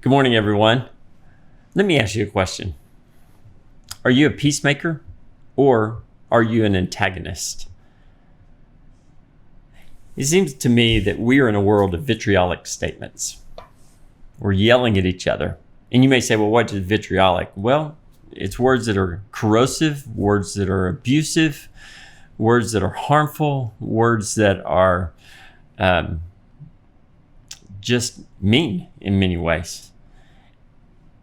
Good morning, everyone. Let me ask you a question. Are you a peacemaker or are you an antagonist? It seems to me that we are in a world of vitriolic statements. We're yelling at each other. And you may say, well, what is vitriolic? Well, it's words that are corrosive, words that are abusive, words that are harmful, words that are just mean in many ways.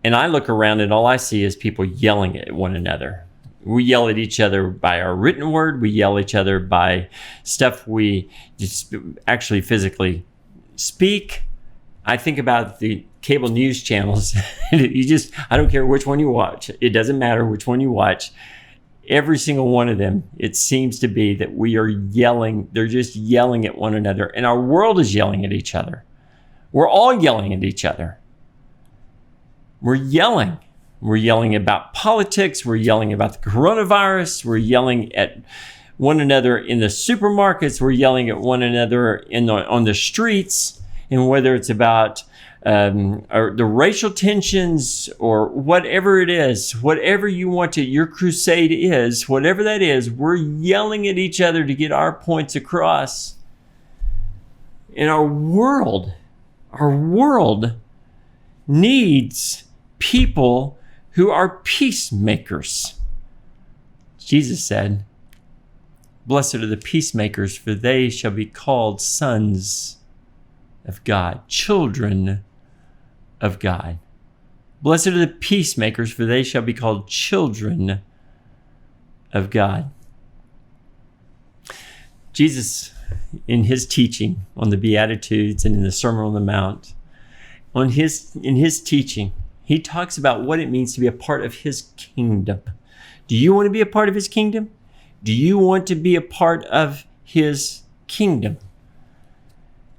And I look around and all I see is people yelling at one another. We yell at each other by our written word. We yell at each other by stuff we just actually physically speak. I think about the cable news channels. I don't care which one you watch. It doesn't matter which one you watch. Every single one of them, it seems to be that we are yelling. They're just yelling at one another. And our world is yelling at each other. We're all yelling at each other. We're yelling. We're yelling about politics. We're yelling about the coronavirus. We're yelling at one another in the supermarkets. We're yelling at one another on the streets. And whether it's about or the racial tensions or whatever it is, whatever you want to, your crusade is, whatever that is, we're yelling at each other to get our points across. And our world needs people who are peacemakers. Jesus said, "Blessed are the peacemakers, for they shall be called sons of God, children of God." Blessed are the peacemakers, for they shall be called children of God. Jesus, in his teaching on the Beatitudes and in the Sermon on the Mount, in his teaching, he talks about what it means to be a part of his kingdom. Do you want to be a part of his kingdom? Do you want to be a part of his kingdom?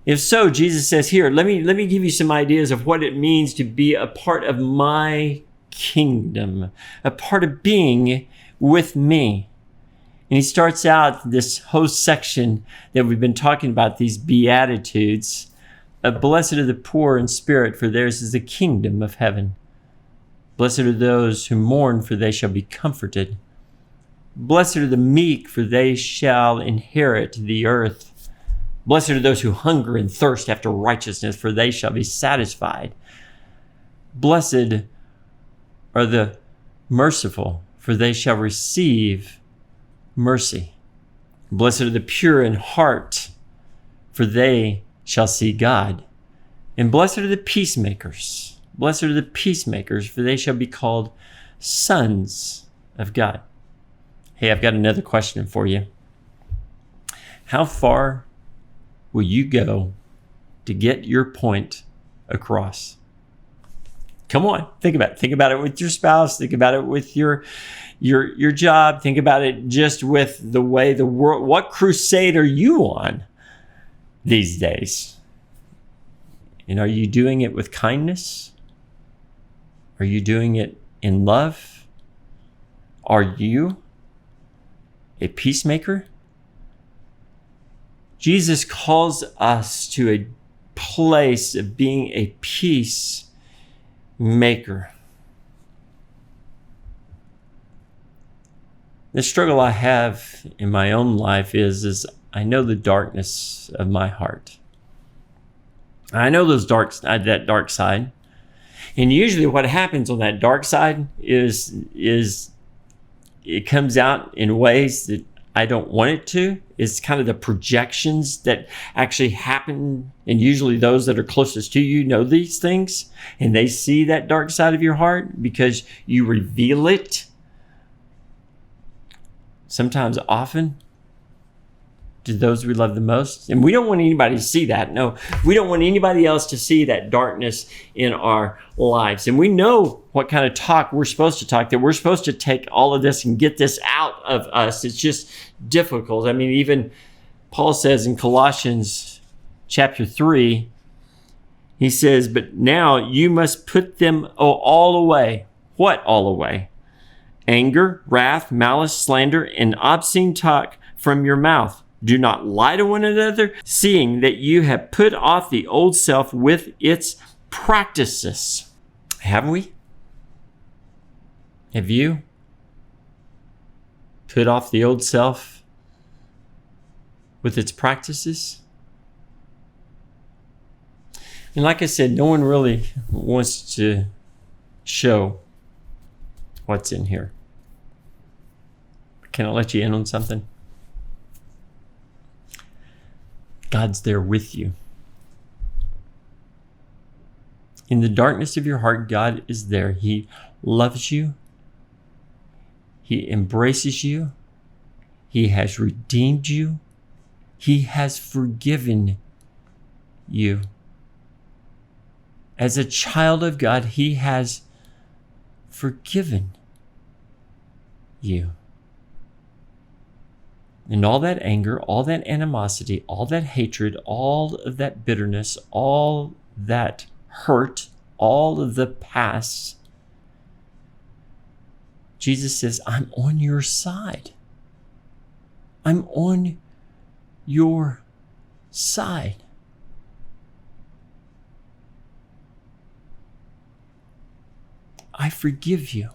If so, Jesus says here, let me give you some ideas of what it means to be a part of my kingdom, a part of being with me. And he starts out this whole section that we've been talking about, these Beatitudes. Blessed are the poor in spirit, for theirs is the kingdom of heaven. Blessed are those who mourn, for they shall be comforted. Blessed are the meek, for they shall inherit the earth. Blessed are those who hunger and thirst after righteousness, for they shall be satisfied. Blessed are the merciful, for they shall receive mercy. Blessed are the pure in heart, for they shall see God. And blessed are the peacemakers. Blessed are the peacemakers, for they shall be called sons of God. Hey, I've got another question for you. How far will you go to get your point across? Come on, think about it. Think about it with your spouse. Think about it with your job. Think about it just with the way the world. What crusade are you on these days? And are you doing it with kindness? Are you doing it in love? Are you a peacemaker? Jesus calls us to a place of being a peacemaker. The struggle I have in my own life is I know the darkness of my heart. I know that dark side. And usually what happens on that dark side is it comes out in ways that I don't want it to. It's kind of the projections that actually happen. And usually those that are closest to you know these things. And they see that dark side of your heart because you reveal it. Sometimes often to those we love the most. And we don't want anybody to see that. No, we don't want anybody else to see that darkness in our lives. And we know what kind of talk we're supposed to talk, that we're supposed to take all of this and get this out of us. It's just difficult. I mean, even Paul says in Colossians chapter 3, he says, but now you must put them all away. What all away? Anger, wrath, malice, slander, and obscene talk from your mouth. Do not lie to one another, seeing that you have put off the old self with its practices. Have we? Have you put off the old self with its practices? And like I said, no one really wants to show what's in here. Can I let you in on something? God's there with you. In the darkness of your heart, God is there. He loves you. He embraces you. He has redeemed you. He has forgiven you. As a child of God, He has forgiven you. And all that anger, all that animosity, all that hatred, all of that bitterness, all that hurt, all of the past, Jesus says, I'm on your side. I'm on your side. I forgive you.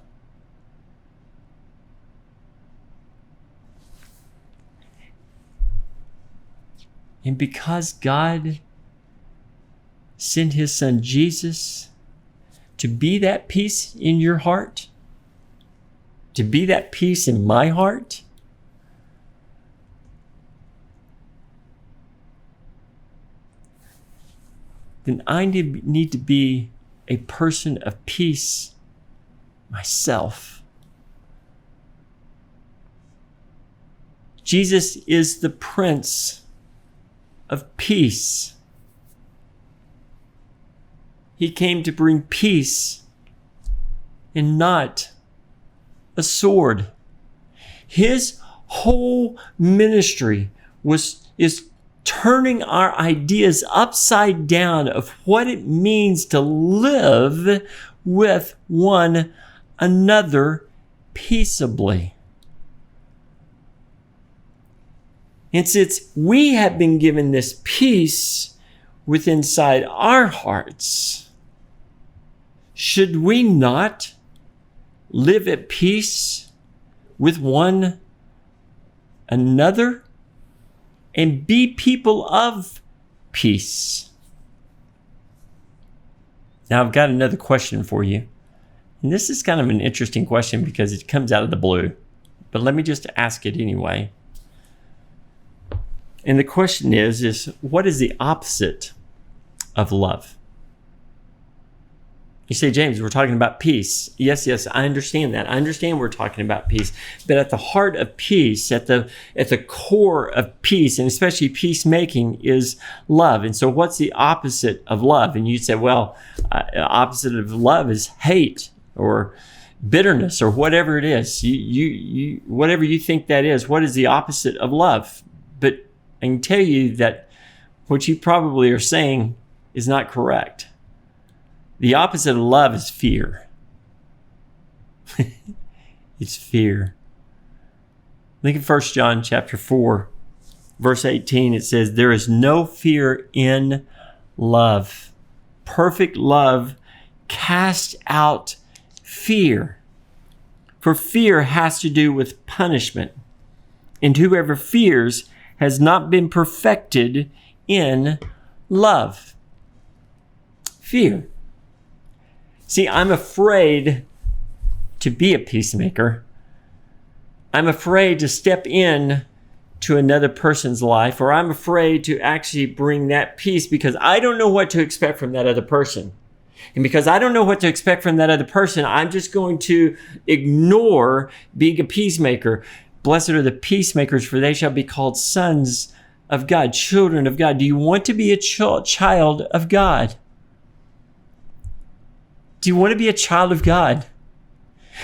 And because God sent His Son Jesus to be that peace in your heart, to be that peace in my heart, then I need to be a person of peace myself. Jesus is the Prince of Peace. He came to bring peace and not a sword. His whole ministry is turning our ideas upside down of what it means to live with one another peaceably. And since we have been given this peace within inside our hearts, should we not live at peace with one another and be people of peace? Now, I've got another question for you. And this is kind of an interesting question because it comes out of the blue. But let me just ask it anyway. And the question is what is the opposite of love? You say, James, we're talking about peace. Yes, I understand that. I understand we're talking about peace. But at the heart of peace, at the core of peace, and especially peacemaking, is love. And so what's the opposite of love? And you say, well, opposite of love is hate or bitterness or whatever it is. You whatever you think that is, what is the opposite of love? But I can tell you that what you probably are saying is not correct. The opposite of love is fear. It's fear. Look at 1 John chapter 4, verse 18. It says, there is no fear in love. Perfect love casts out fear. For fear has to do with punishment. And whoever fears has not been perfected in love. Fear. See, I'm afraid to be a peacemaker. I'm afraid to step in to another person's life, or I'm afraid to actually bring that peace because I don't know what to expect from that other person. And because I don't know what to expect from that other person, I'm just going to ignore being a peacemaker. Blessed are the peacemakers, for they shall be called sons of God, children of God. Do you want to be a child of God? Do you want to be a child of God?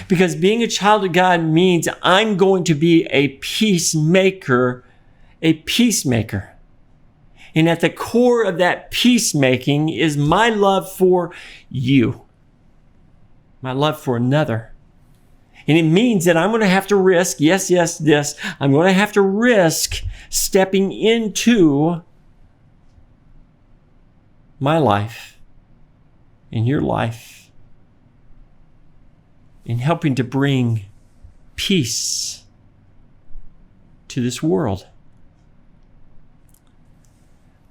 Because being a child of God means I'm going to be a peacemaker, And at the core of that peacemaking is my love for you, my love for another. And it means that I'm going to have to risk, I'm going to have to risk stepping into my life and your life in helping to bring peace to this world.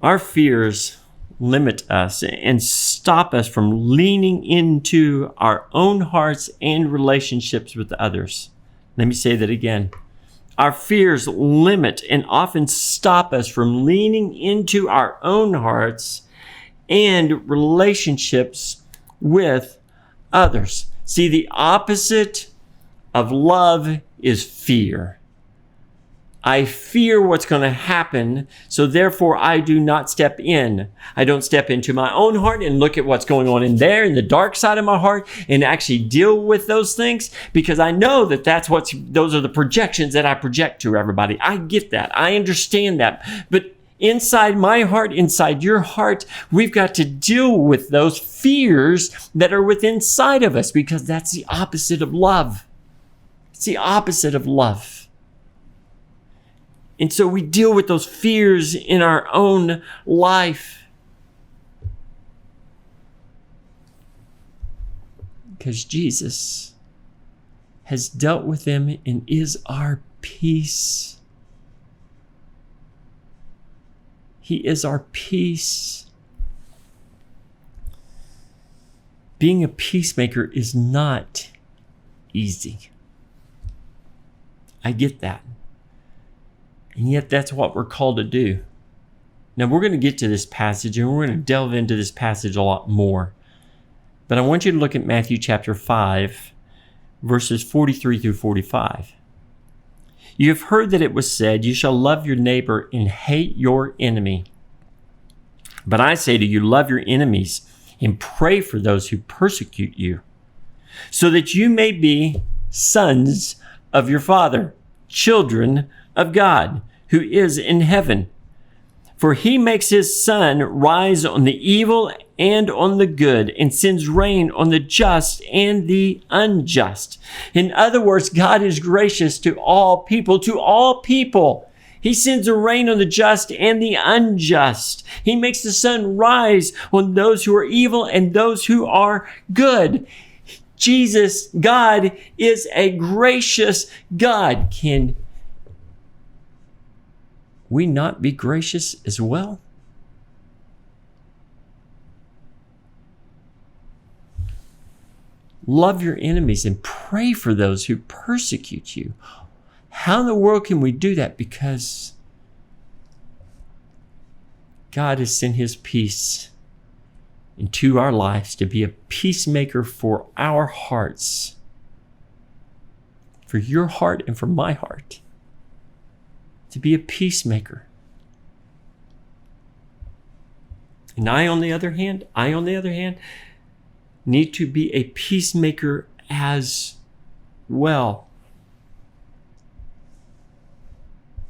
Our fears limit us and stop us from leaning into our own hearts and relationships with others. Let me say that again. Our fears limit and often stop us from leaning into our own hearts and relationships with others. See, the opposite of love is fear. I fear what's going to happen, so therefore I do not step in. I don't step into my own heart and look at what's going on in there, in the dark side of my heart, and actually deal with those things, because I know that those are the projections that I project to everybody. I get that. I understand that. But inside my heart, inside your heart, we've got to deal with those fears that are within inside of us, because that's the opposite of love. It's the opposite of love. And so we deal with those fears in our own life. Because Jesus has dealt with them and is our peace. He is our peace. Being a peacemaker is not easy. I get that. And yet that's what we're called to do. Now we're going to get to this passage and we're going to delve into this passage a lot more. But I want you to look at Matthew chapter 5, verses 43 through 45. You have heard that it was said, you shall love your neighbor and hate your enemy. But I say to you, love your enemies and pray for those who persecute you, so that you may be sons of your Father, children of God, who is in heaven. For he makes his sun rise on the evil and on the good, and sends rain on the just and the unjust. In other words, God is gracious to all people, to all people. He sends a rain on the just and the unjust. He makes the sun rise on those who are evil and those who are good. Jesus, God, is a gracious God. Can we not be gracious as well? Love your enemies and pray for those who persecute you. How in the world can we do that? Because God has sent his peace into our lives to be a peacemaker for our hearts, for your heart and for my heart. To be a peacemaker. And I, on the other hand, need to be a peacemaker as well.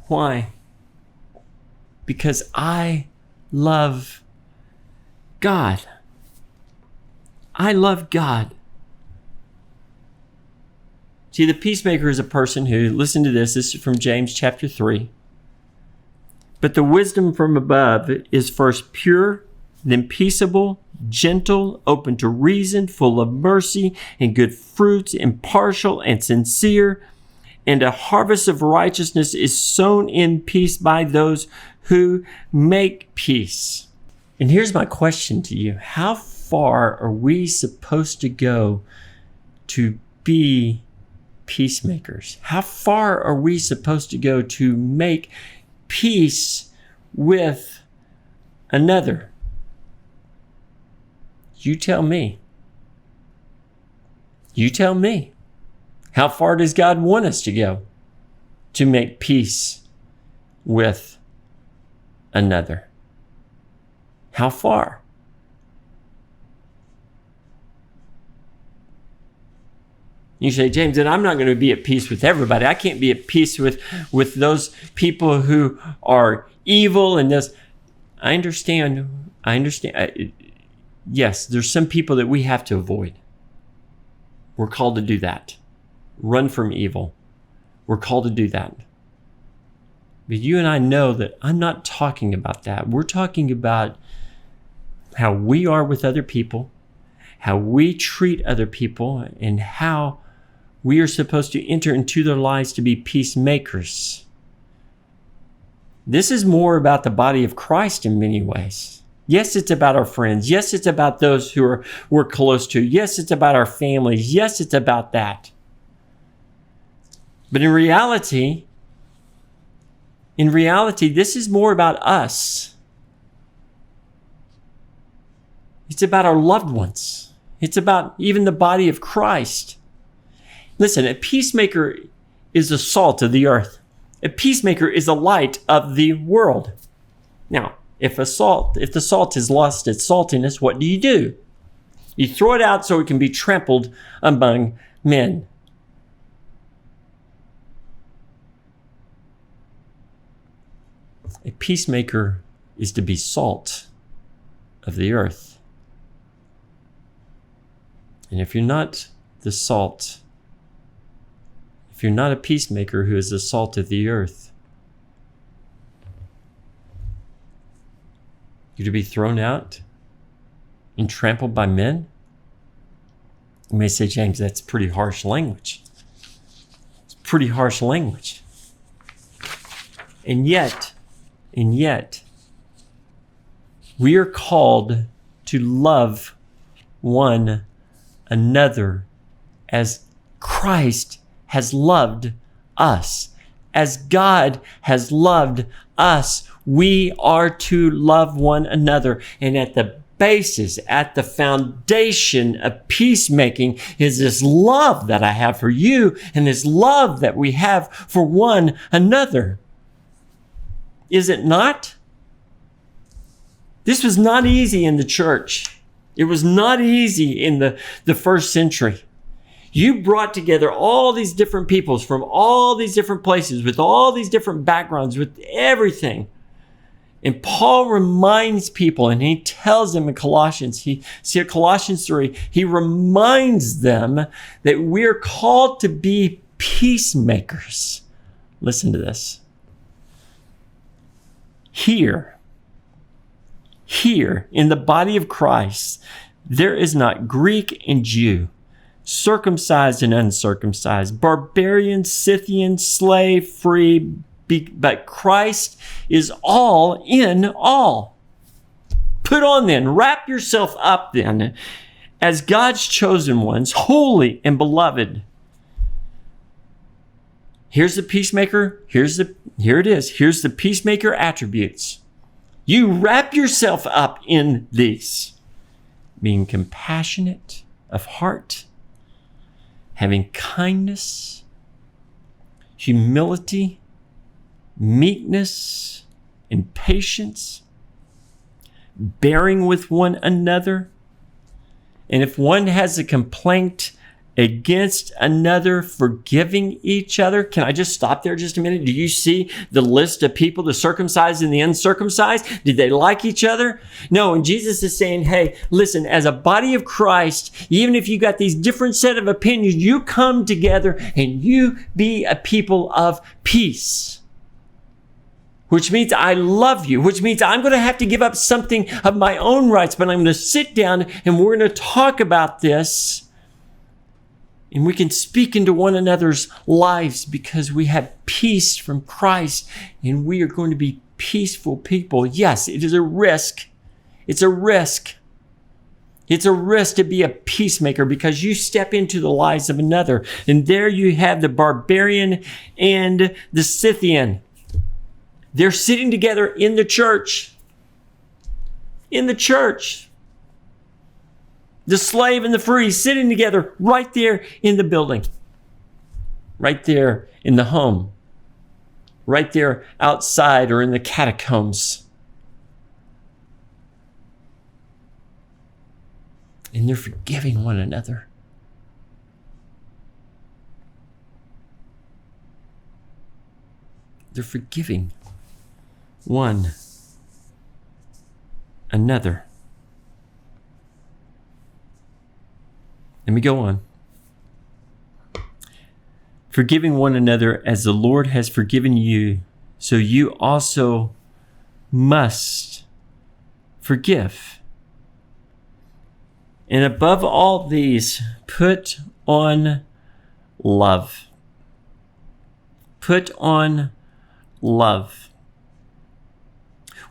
Why? Because I love God. I love God. See, the peacemaker is a person who, listen to this is from James chapter 3. But the wisdom from above is first pure, then peaceable, gentle, open to reason, full of mercy and good fruits, impartial and sincere. And a harvest of righteousness is sown in peace by those who make peace. And here's my question to you. How far are we supposed to go to be peacemakers? How far are we supposed to go to make peace with another? You tell me. You tell me. How far does God want us to go to make peace with another? How far? You say, James, then I'm not going to be at peace with everybody. I can't be at peace with those people who are evil and this. I understand. Yes, there's some people that we have to avoid. We're called to do that. Run from evil. We're called to do that. But you and I know that I'm not talking about that. We're talking about how we are with other people, how we treat other people, and how We are supposed to enter into their lives to be peacemakers. This is more about the body of Christ in many ways. Yes, it's about our friends. Yes, it's about those who we're close to. Yes, it's about our families. Yes, it's about that. But in reality, this is more about us. It's about our loved ones. It's about even the body of Christ. Listen, a peacemaker is the salt of the earth. A peacemaker is the light of the world. Now, if the salt has lost its saltiness, what do? You throw it out so it can be trampled among men. A peacemaker is to be salt of the earth. And if you're not the salt, if you're not a peacemaker who is the salt of the earth, you're to be thrown out and trampled by men? You may say, James, that's pretty harsh language. It's pretty harsh language. And yet, we are called to love one another as Christ has loved us. As God has loved us, we are to love one another. And at the basis, at the foundation of peacemaking is this love that I have for you and this love that we have for one another. Is it not? This was not easy in the church. It was not easy in the first century. You brought together all these different peoples from all these different places with all these different backgrounds, with everything. And Paul reminds people, and he tells them in Colossians 3, he reminds them that we're called to be peacemakers. Listen to this. Here in the body of Christ, there is not Greek and Jew, circumcised and uncircumcised, barbarian, Scythian, slave, free, but Christ is all in all. Put on then, wrap yourself up then, as God's chosen ones, holy and beloved. Here's the peacemaker. Here it is. Here's the peacemaker attributes. You wrap yourself up in these: being compassionate of heart, having kindness, humility, meekness, and patience, bearing with one another. And if one has a complaint against another, forgiving each other. Can I just stop there just a minute? Do you see the list of people, the circumcised and the uncircumcised? Did they like each other? No. And Jesus is saying, hey, listen, as a body of Christ, even if you got these different set of opinions, you come together and you be a people of peace. Which means I love you, which means I'm going to have to give up something of my own rights, but I'm going to sit down and we're going to talk about this. And we can speak into one another's lives because we have peace from Christ and we are going to be peaceful people. Yes, it is a risk. It's a risk. It's a risk to be a peacemaker because you step into the lives of another. And there you have the barbarian and the Scythian. They're sitting together in the church. In the church. The slave and the free sitting together right there in the building. Right there in the home. Right there outside or in the catacombs. And they're forgiving one another. They're forgiving one another. Let me go on. Forgiving one another as the Lord has forgiven you, so you also must forgive. And above all these, put on love. Put on love,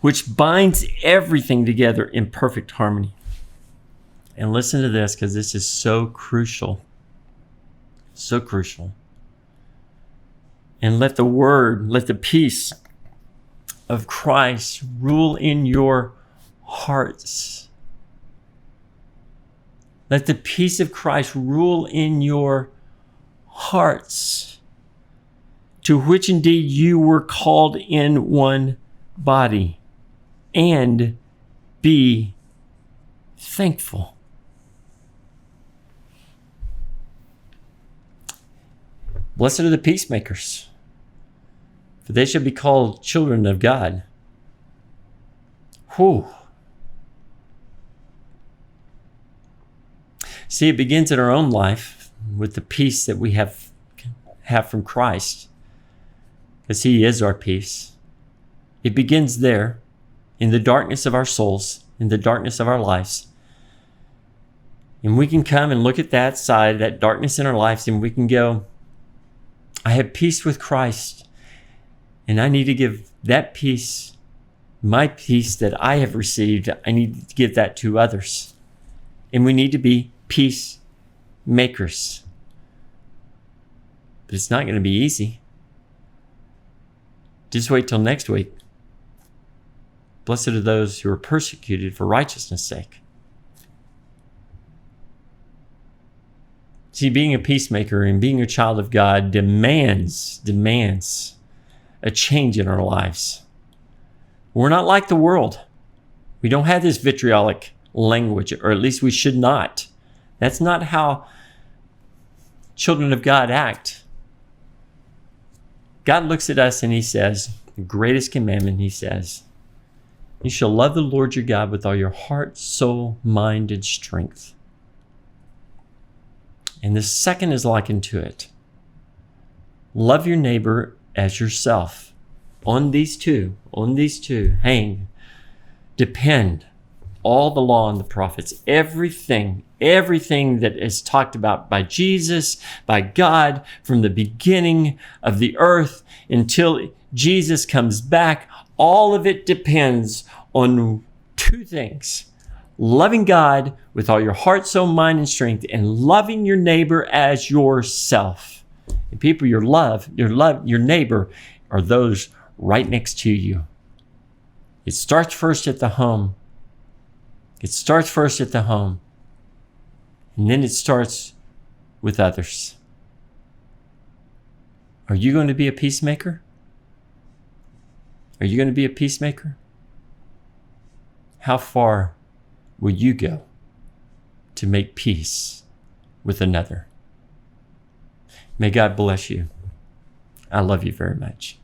which binds everything together in perfect harmony. And listen to this, because this is so crucial. So crucial. And let the peace of Christ rule in your hearts. Let the peace of Christ rule in your hearts, to which indeed you were called in one body, and be thankful. Blessed are the peacemakers, for they shall be called children of God. Whew. See, it begins in our own life with the peace that we have from Christ, because He is our peace. It begins there, in the darkness of our souls, in the darkness of our lives. And we can come and look at that side, that darkness in our lives, and we can go, I have peace with Christ, and I need to give that peace, my peace that I have received, I need to give that to others. And we need to be peacemakers. But it's not going to be easy. Just wait till next week. Blessed are those who are persecuted for righteousness' sake. See, being a peacemaker and being a child of God demands a change in our lives. We're not like the world. We don't have this vitriolic language, or at least we should not. That's not how children of God act. God looks at us and He says, the greatest commandment, He says, you shall love the Lord your God with all your heart, soul, mind, and strength. And the second is likened to it. Love your neighbor as yourself. On these two depend all the law and the prophets, everything that is talked about by Jesus, by God, from the beginning of the earth until Jesus comes back, all of it depends on two things: loving God with all your heart, soul, mind, and strength, and loving your neighbor as yourself. And people, your neighbor are those right next to you. It starts first at the home. And then it starts with others. Are you going to be a peacemaker? Are you going to be a peacemaker? How far will you go to make peace with another? May God bless you. I love you very much.